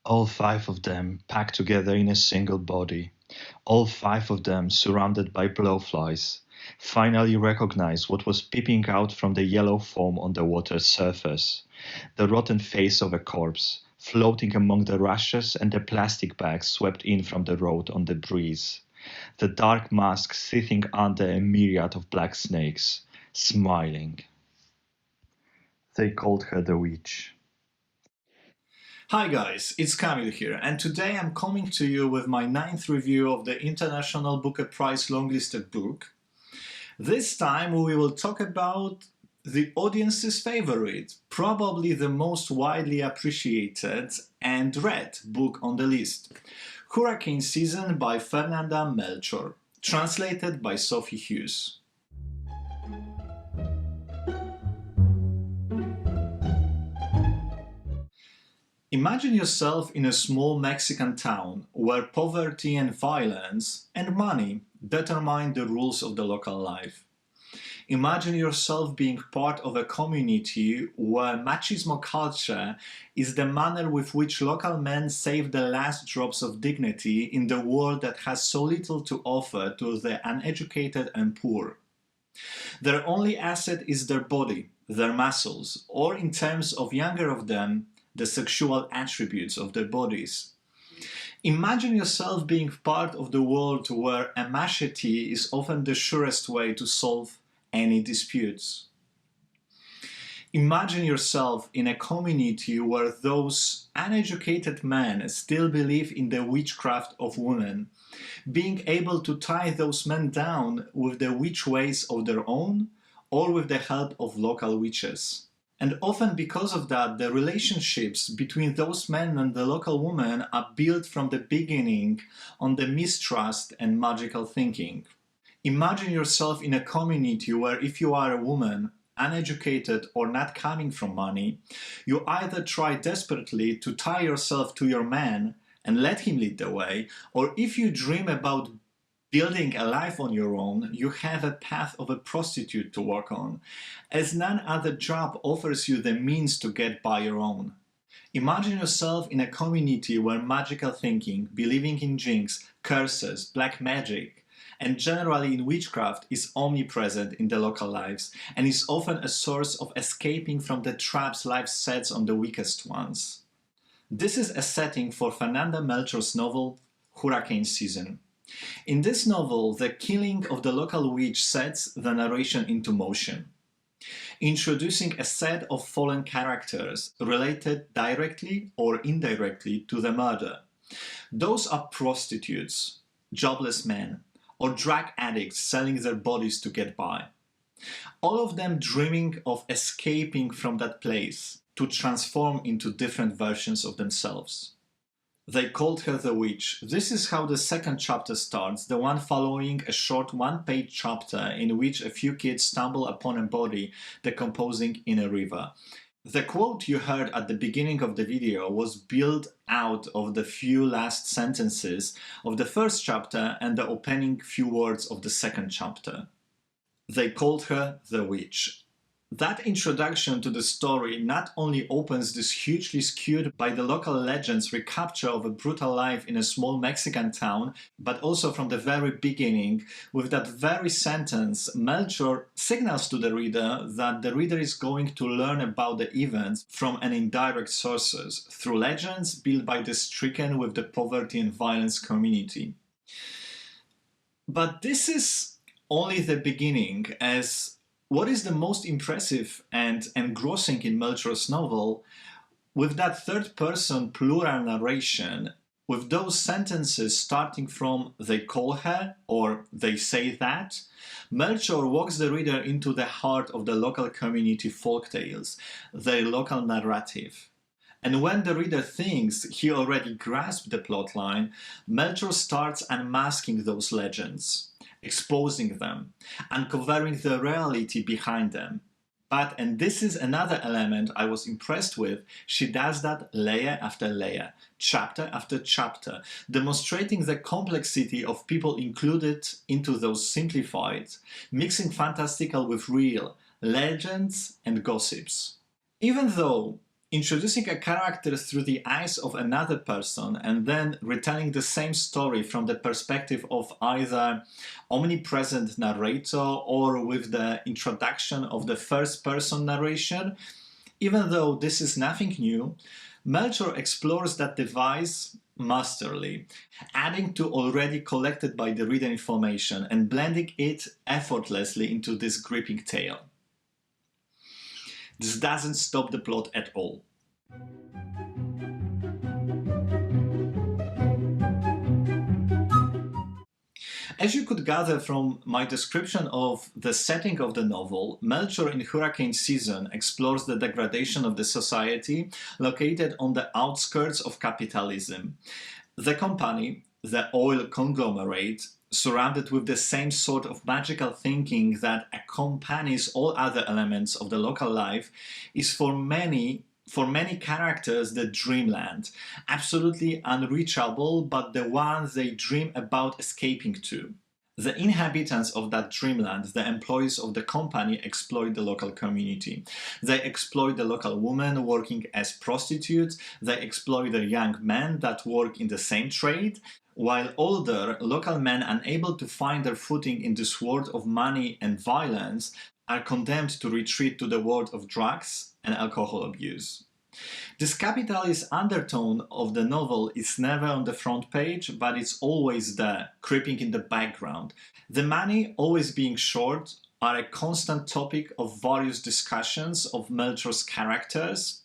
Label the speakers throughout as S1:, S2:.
S1: All five of them packed together in a single body. All five of them surrounded by blowflies, finally recognized what was peeping out from the yellow foam on the water's surface. The rotten face of a corpse, floating among the rushes and the plastic bags swept in from the road on the breeze. The dark mask sitting under a myriad of black snakes, smiling. They called her the witch.
S2: Hi guys, it's Kamil here, and today I'm coming to you with my 9th review of the International Booker Prize longlisted book. This time we will talk about the audience's favorite, probably the most widely appreciated and read book on the list, Hurricane Season by Fernanda Melchor, translated by Sophie Hughs. Imagine yourself in a small Mexican town where poverty and violence and money determine the rules of the local life. Imagine yourself being part of a community where machismo culture is the manner with which local men save the last drops of dignity in the world that has so little to offer to the uneducated and poor. Their only asset is their body, their muscles, or in terms of younger of them, the sexual attributes of their bodies. Imagine yourself being part of the world where a machete is often the surest way to solve any disputes. Imagine yourself in a community where those uneducated men still believe in the witchcraft of women, being able to tie those men down with the witch ways of their own or with the help of local witches. And often because of that, the relationships between those men and the local woman are built from the beginning on the mistrust and magical thinking. Imagine yourself in a community where if you are a woman, uneducated or not coming from money, you either try desperately to tie yourself to your man and let him lead the way, or if you dream about building a life on your own, you have a path of a prostitute to work on, as none other job offers you the means to get by your own. Imagine yourself in a community where magical thinking, believing in jinx, curses, black magic, and generally in witchcraft is omnipresent in the local lives and is often a source of escaping from the traps life sets on the weakest ones. This is a setting for Fernanda Melchor's novel, Hurricane Season. In this novel, the killing of the local witch sets the narration into motion, introducing a set of fallen characters related directly or indirectly to the murder. Those are prostitutes, jobless men, or drug addicts selling their bodies to get by. All of them dreaming of escaping from that place to transform into different versions of themselves. They called her the witch. This is how the second chapter starts, the one following a short one-page chapter in which a few kids stumble upon a body decomposing in a river. The quote you heard at the beginning of the video was built out of the few last sentences of the first chapter and the opening few words of the second chapter. They called her the witch. That introduction to the story not only opens this hugely skewed by the local legends recapture of a brutal life in a small Mexican town, but also from the very beginning, with that very sentence, Melchor signals to the reader that the reader is going to learn about the events from an indirect sources, through legends built by the stricken with the poverty and violence community. But this is only the beginning, as what is the most impressive and engrossing in Melchor's novel, with that third-person plural narration, with those sentences starting from "they call her" or "they say that," Melchor walks the reader into the heart of the local community folktales, their local narrative. And when the reader thinks he already grasped the plotline, Melchor starts unmasking those legends, exposing them, uncovering the reality behind them. But, and this is another element I was impressed with, she does that layer after layer, chapter after chapter, demonstrating the complexity of people included into those simplified, mixing fantastical with real, legends and gossips. Even though Introducing a character through the eyes of another person and then retelling the same story from the perspective of either omnipresent narrator or with the introduction of the first-person narration, even though this is nothing new, Melchor explores that device masterly, adding to already collected by the reader information and blending it effortlessly into this gripping tale. This doesn't stop the plot at all. As you could gather from my description of the setting of the novel, Melchor in Hurricane Season explores the degradation of the society located on the outskirts of capitalism. The company, the oil conglomerate, surrounded with the same sort of magical thinking that accompanies all other elements of the local life, is for many characters the dreamland, absolutely unreachable, but the one they dream about escaping to. The inhabitants of that dreamland, the employees of the company, exploit the local community. They exploit the local women working as prostitutes, they exploit the young men that work in the same trade, while older local men unable to find their footing in this world of money and violence are condemned to retreat to the world of drugs and alcohol abuse. This capitalist undertone of the novel is never on the front page, but it's always there, creeping in the background. The money always being short are a constant topic of various discussions of Melchor's characters.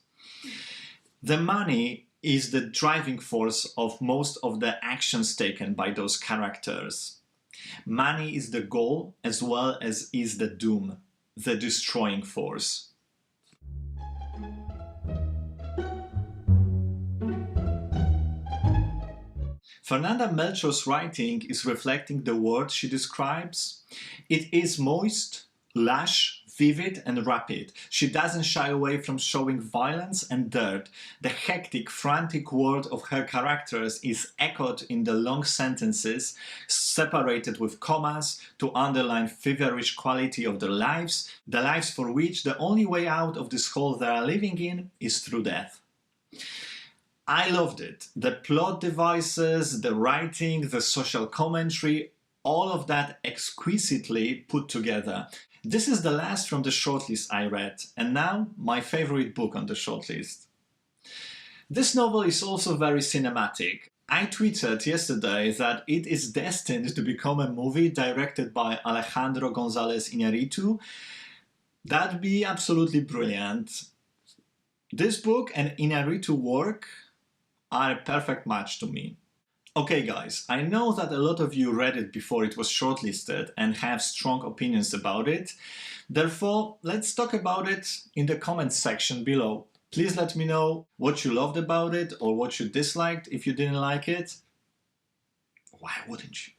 S2: The money is the driving force of most of the actions taken by those characters. Money is the goal as well as is the doom, the destroying force. Fernanda Melchor's writing is reflecting the world she describes. It is moist, lush, vivid and rapid. She doesn't shy away from showing violence and dirt. The hectic, frantic world of her characters is echoed in the long sentences, separated with commas to underline feverish quality of their lives, the lives for which the only way out of this hole they are living in is through death. I loved it. The plot devices, the writing, the social commentary, all of that exquisitely put together. This is the last from the shortlist I read, and now my favorite book on the shortlist. This novel is also very cinematic. I tweeted yesterday that it is destined to become a movie directed by Alejandro González Iñárritu. That'd be absolutely brilliant. This book and Iñárritu work are a perfect match to me. Okay guys, I know that a lot of you read it before it was shortlisted and have strong opinions about it. Therefore, let's talk about it in the comments section below. Please let me know what you loved about it or what you disliked if you didn't like it. Why wouldn't you?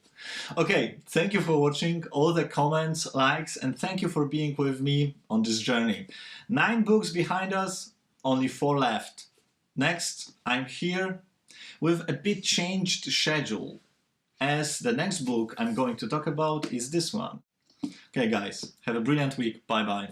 S2: Okay, thank you for watching all the comments, likes, and thank you for being with me on this journey. 9 books behind us, only 4 left. Next, I'm here with a bit changed schedule, as the next book I'm going to talk about is this one. Okay guys, have a brilliant week. Bye bye.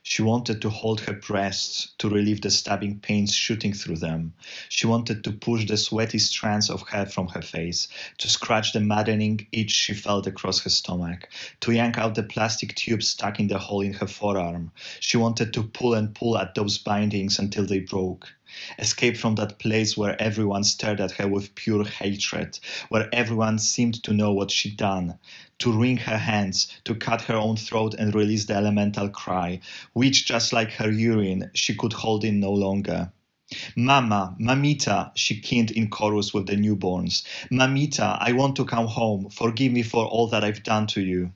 S1: She wanted to hold her breasts to relieve the stabbing pains shooting through them. She wanted to push the sweaty strands of hair from her face, to scratch the maddening itch she felt across her stomach, to yank out the plastic tube stuck in the hole in her forearm. She wanted to pull and pull at those bindings until they broke. Escape from that place where everyone stared at her with pure hatred, where everyone seemed to know what she'd done, to wring her hands, to cut her own throat and release the elemental cry, which, just like her urine, she could hold in no longer. Mama, Mamita, she keened in chorus with the newborns. Mamita, I want to come home. Forgive me for all that I've done to you.